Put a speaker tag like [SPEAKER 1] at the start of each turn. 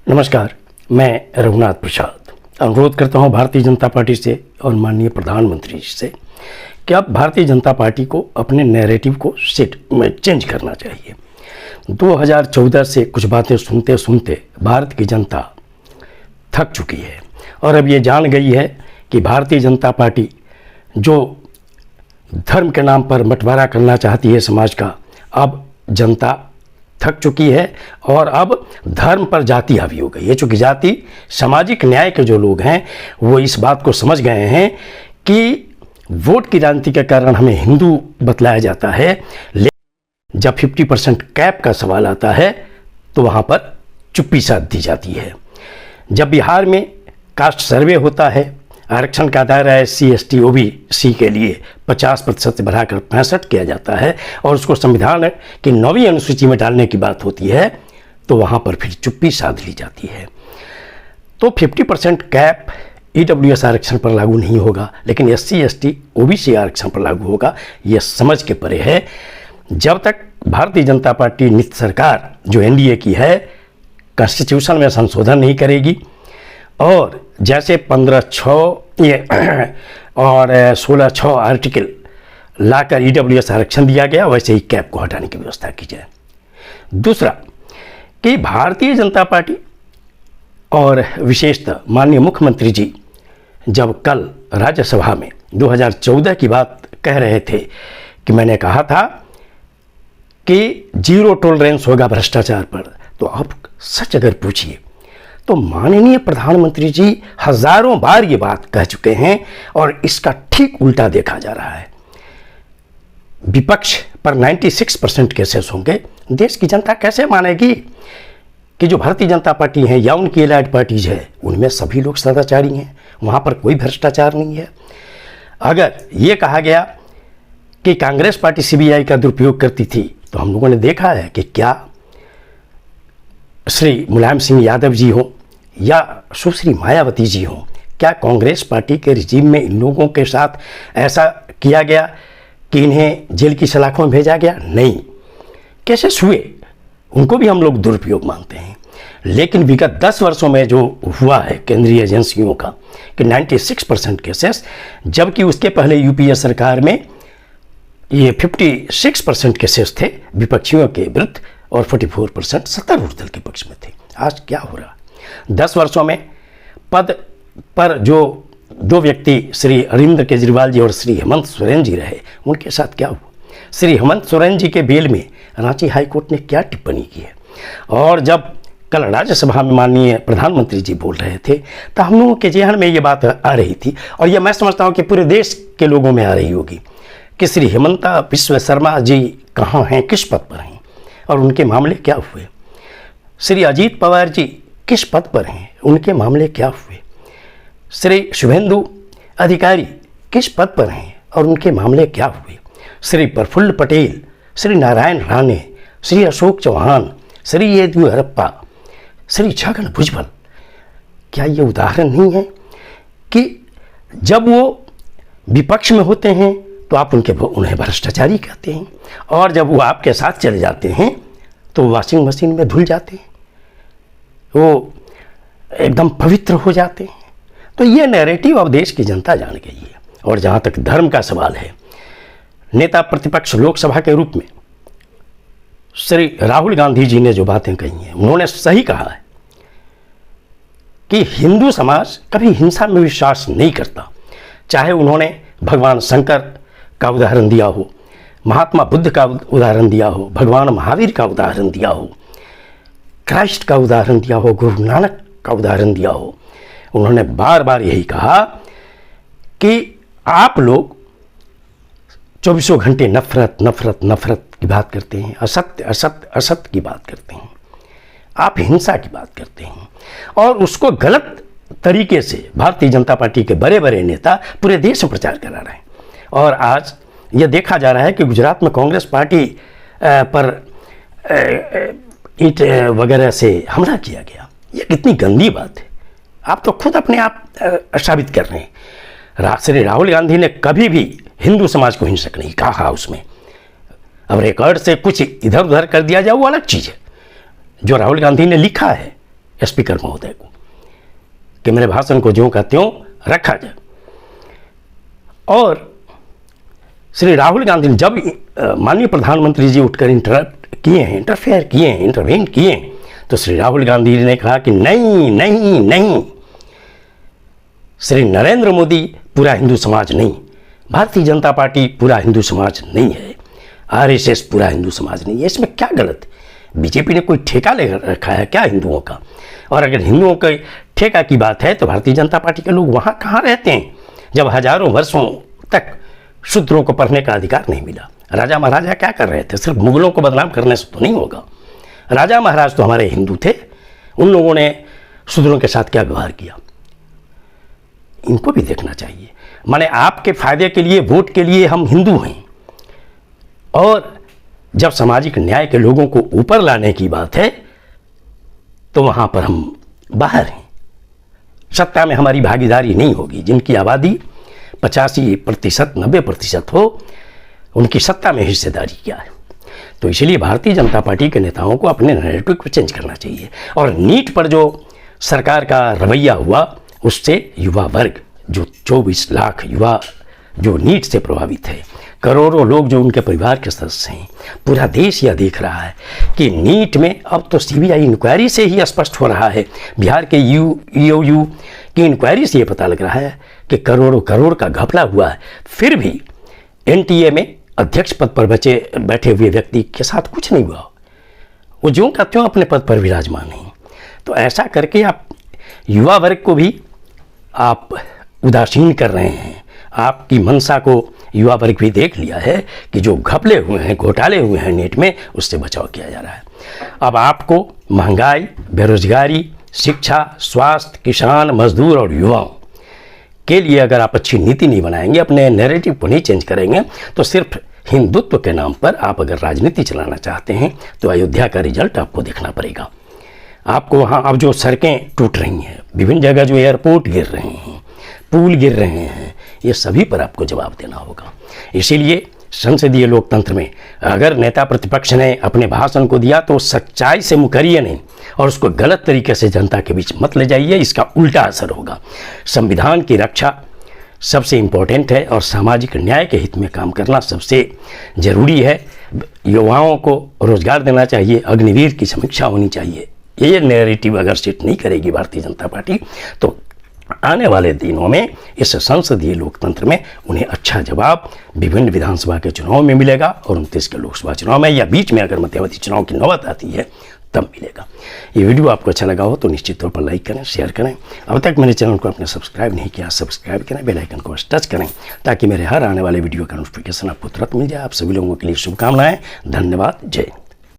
[SPEAKER 1] नमस्कार, मैं रघुनाथ प्रसाद अनुरोध करता हूं भारतीय जनता पार्टी से और माननीय प्रधानमंत्री जी से कि अब भारतीय जनता पार्टी को अपने नैरेटिव को चेंज करना चाहिए। 2014 से कुछ बातें सुनते सुनते भारत की जनता थक चुकी है और अब ये जान गई है कि भारतीय जनता पार्टी जो धर्म के नाम पर बंटवारा करना चाहती है समाज का, अब जनता थक चुकी है और अब धर्म पर जाति हावी हो गई है। चूँकि जाति सामाजिक न्याय के जो लोग हैं वो इस बात को समझ गए हैं कि वोट की राजनीति के कारण हमें हिंदू बतलाया जाता है, लेकिन जब 50% कैप का सवाल आता है तो वहाँ पर चुप्पी साध दी जाती है। जब बिहार में कास्ट सर्वे होता है, आरक्षण का दायरा SC ST OBC के लिए 50% से बढ़ाकर 65 किया जाता है और उसको संविधान की 9वीं अनुसूची में डालने की बात होती है तो वहाँ पर फिर चुप्पी साध ली जाती है। तो 50% कैप EWS आरक्षण पर लागू नहीं होगा, लेकिन SC ST OBC आरक्षण पर लागू होगा। यह समझ के परे है। जब तक भारतीय जनता पार्टी नित सरकार जो NDA की है कॉन्स्टिट्यूशन में संशोधन नहीं करेगी और जैसे 15(6) और 16(6) आर्टिकल लाकर EWS आरक्षण दिया गया, वैसे ही कैप को हटाने की व्यवस्था की जाए। दूसरा कि भारतीय जनता पार्टी और विशेषतः माननीय मुख्यमंत्री जी जब कल राज्यसभा में 2014 की बात कह रहे थे कि मैंने कहा था कि 0 टॉलरेंस होगा भ्रष्टाचार पर, तो अब सच अगर पूछिए तो माननीय प्रधानमंत्री जी हजारों बार ये बात कह चुके हैं और इसका ठीक उल्टा देखा जा रहा है। विपक्ष पर 96% केसेस होंगे। देश की जनता कैसे मानेगी कि जो भारतीय जनता पार्टी है या उनकी एलाइड पार्टीज है उनमें सभी लोग सदाचारी हैं, वहाँ पर कोई भ्रष्टाचार नहीं है। अगर ये कहा गया कि कांग्रेस पार्टी CBI का दुरुपयोग करती थी, तो हम लोगों ने देखा है कि क्या श्री मुलायम सिंह यादव जी हों या सुश्री मायावती जी हों, क्या कांग्रेस पार्टी के रिजीम में इन लोगों के साथ ऐसा किया गया कि इन्हें जेल की सलाखों में भेजा गया? नहीं। केसेस हुए, उनको भी हम लोग दुरुपयोग मानते हैं, लेकिन विगत 10 वर्षों में जो हुआ है केंद्रीय एजेंसियों का कि 96% केसेस, जबकि उसके पहले UPA सरकार में ये 56% केसेस थे विपक्षियों के विरुद्ध और 44% सत्तारूढ़ दल के पक्ष में थे। आज क्या हो रहा? 10 वर्षों में पद पर जो 2 व्यक्ति श्री अरविंद केजरीवाल जी और श्री हेमंत सोरेन जी रहे, उनके साथ क्या हुआ? श्री हेमंत सोरेन जी के बेल में रांची हाईकोर्ट ने क्या टिप्पणी की है? और जब कल राज्यसभा में माननीय प्रधानमंत्री जी बोल रहे थे तो हम लोगों के जहन में ये बात आ रही थी और ये मैं समझता हूँ कि पूरे देश के लोगों में आ रही होगी कि श्री हेमंता बिस्वा शर्मा जी कहाँ हैं, किस पद पर हैं और उनके मामले क्या हुए? श्री अजीत पवार जी किस पद पर हैं, उनके मामले क्या हुए? श्री शुभेंदु अधिकारी किस पद पर हैं और उनके मामले क्या हुए? श्री प्रफुल्ल पटेल, श्री नारायण राणे, श्री अशोक चौहान, श्री येदियुरप्पा, श्री छगन भुजबल, क्या ये उदाहरण नहीं है कि जब वो विपक्ष में होते हैं तो आप उन्हें भ्रष्टाचारी कहते हैं और जब वो आपके साथ चले जाते हैं तो वॉशिंग मशीन में धुल जाते हैं, वो एकदम पवित्र हो जाते हैं। तो ये नैरेटिव अब देश की जनता जान गई है। और जहाँ तक धर्म का सवाल है, नेता प्रतिपक्ष लोकसभा के रूप में श्री राहुल गांधी जी ने जो बातें कही हैं, उन्होंने सही कहा है कि हिंदू समाज कभी हिंसा में विश्वास नहीं करता। चाहे उन्होंने भगवान शंकर का उदाहरण दिया हो, महात्मा बुद्ध का उदाहरण दिया हो, भगवान महावीर का उदाहरण दिया हो, क्राइस्ट का उदाहरण दिया हो, गुरु नानक का उदाहरण दिया हो, उन्होंने बार बार यही कहा कि आप लोग 24 घंटे नफरत नफरत नफरत की बात करते हैं, असत्य असत्य असत्य की बात करते हैं, आप हिंसा की बात करते हैं और उसको गलत तरीके से भारतीय जनता पार्टी के बड़े बड़े नेता पूरे देश में प्रचार करा रहे हैं। और आज ये देखा जा रहा है कि गुजरात में कांग्रेस पार्टी पर ईंट वगैरह से हमला किया गया। ये कितनी गंदी बात है। आप तो खुद अपने आप साबित कर रहे हैं। श्री राहुल गांधी ने कभी भी हिंदू समाज को हिंसक नहीं कहा उसमें। अब रिकॉर्ड से कुछ इधर उधर कर दिया जाए वो अलग चीज़ है। जो राहुल गांधी ने लिखा है स्पीकर महोदय को कि मेरे भाषण को ज्यों का त्यों रखा जाए। और श्री राहुल गांधी ने जब माननीय प्रधानमंत्री जी उठकर इंटरफेयर किए हैं, इंटरवेन किए, तो श्री राहुल गांधी ने कहा कि नहीं नहीं नहीं, श्री नरेंद्र मोदी पूरा हिंदू समाज नहीं, भारतीय जनता पार्टी पूरा हिंदू समाज नहीं है, आरएसएस पूरा हिंदू समाज नहीं है। इसमें क्या गलत? बीजेपी ने कोई ठेका ले रखा है क्या हिंदुओं का? और अगर हिंदुओं के ठेका की बात है तो भारतीय जनता पार्टी के लोग वहाँ कहाँ रहते हैं जब हजारों वर्षों तक शूद्रों को पढ़ने का अधिकार नहीं मिला? राजा महाराजा क्या कर रहे थे? सिर्फ मुगलों को बदनाम करने से तो नहीं होगा। राजा महाराज तो हमारे हिंदू थे, उन लोगों ने शूद्रों के साथ क्या व्यवहार किया, इनको भी देखना चाहिए। माने आपके फायदे के लिए, वोट के लिए हम हिंदू हैं, और जब सामाजिक न्याय के लोगों को ऊपर लाने की बात है तो वहां पर हम बाहर हैं। सत्ता में हमारी भागीदारी नहीं होगी। जिनकी आबादी 85%, 90% हो, उनकी सत्ता में हिस्सेदारी क्या है? तो इसलिए भारतीय जनता पार्टी के नेताओं को अपने नैरेटिव को चेंज करना चाहिए। और नीट पर जो सरकार का रवैया हुआ, उससे युवा वर्ग, जो 24 लाख युवा जो नीट से प्रभावित है, करोड़ों लोग जो उनके परिवार के सदस्य हैं, पूरा देश यह देख रहा है कि नीट में अब तो सीबीआई इंक्वायरी से ही स्पष्ट हो रहा है, बिहार के ईओयू की इंक्वायरी से ये पता लग रहा है कि करोड़ों करोड़ का घपला हुआ है। फिर भी एनटीए में अध्यक्ष पद पर बैठे हुए व्यक्ति के साथ कुछ नहीं हुआ, वो ज्यों का त्यों अपने पद पर विराजमान हैं। तो ऐसा करके आप युवा वर्ग को भी आप उदासीन कर रहे हैं। आपकी मंशा को युवा वर्ग भी देख लिया है कि जो घपले हुए हैं, घोटाले हुए हैं नीट में, उससे बचाव किया जा रहा है। अब आपको महंगाई, बेरोजगारी, शिक्षा, स्वास्थ्य, किसान, मजदूर और युवाओं के लिए अगर आप अच्छी नीति नहीं बनाएंगे, अपने नैरेटिव को नहीं चेंज करेंगे, तो सिर्फ हिंदुत्व के नाम पर आप अगर राजनीति चलाना चाहते हैं तो अयोध्या का रिजल्ट आपको देखना पड़ेगा। आपको वहाँ अब जो सड़कें टूट रही हैं, विभिन्न जगह जो एयरपोर्ट गिर रहे हैं, पुल गिर रहे हैं, ये सभी पर आपको जवाब देना होगा। इसीलिए संसदीय लोकतंत्र में अगर नेता प्रतिपक्ष ने अपने भाषण को दिया तो सच्चाई से मुकरिए नहीं और उसको गलत तरीके से जनता के बीच मत ले जाइए, इसका उल्टा असर होगा। संविधान की रक्षा सबसे इम्पोर्टेंट है और सामाजिक न्याय के हित में काम करना सबसे ज़रूरी है। युवाओं को रोजगार देना चाहिए, अग्निवीर की समीक्षा होनी चाहिए। ये नैरेटिव अगर सेट नहीं करेगी भारतीय जनता पार्टी तो आने वाले दिनों में इस संसदीय लोकतंत्र में उन्हें अच्छा जवाब विभिन्न विधानसभा के चुनाव में मिलेगा और 29 के लोकसभा चुनाव में या बीच में अगर मध्यावधि चुनाव की नौबत आती है तब मिलेगा। ये वीडियो आपको अच्छा लगा हो तो निश्चित तौर पर लाइक करें, शेयर करें। अब तक मेरे चैनल को आपने सब्सक्राइब नहीं किया, सब्सक्राइब करें, बेल आइकन को टच करें ताकि मेरे हर आने वाले वीडियो का नोटिफिकेशन आपको तुरंत मिल जाए। आप सभी लोगों के लिए शुभकामनाएं। धन्यवाद। जय हिंद।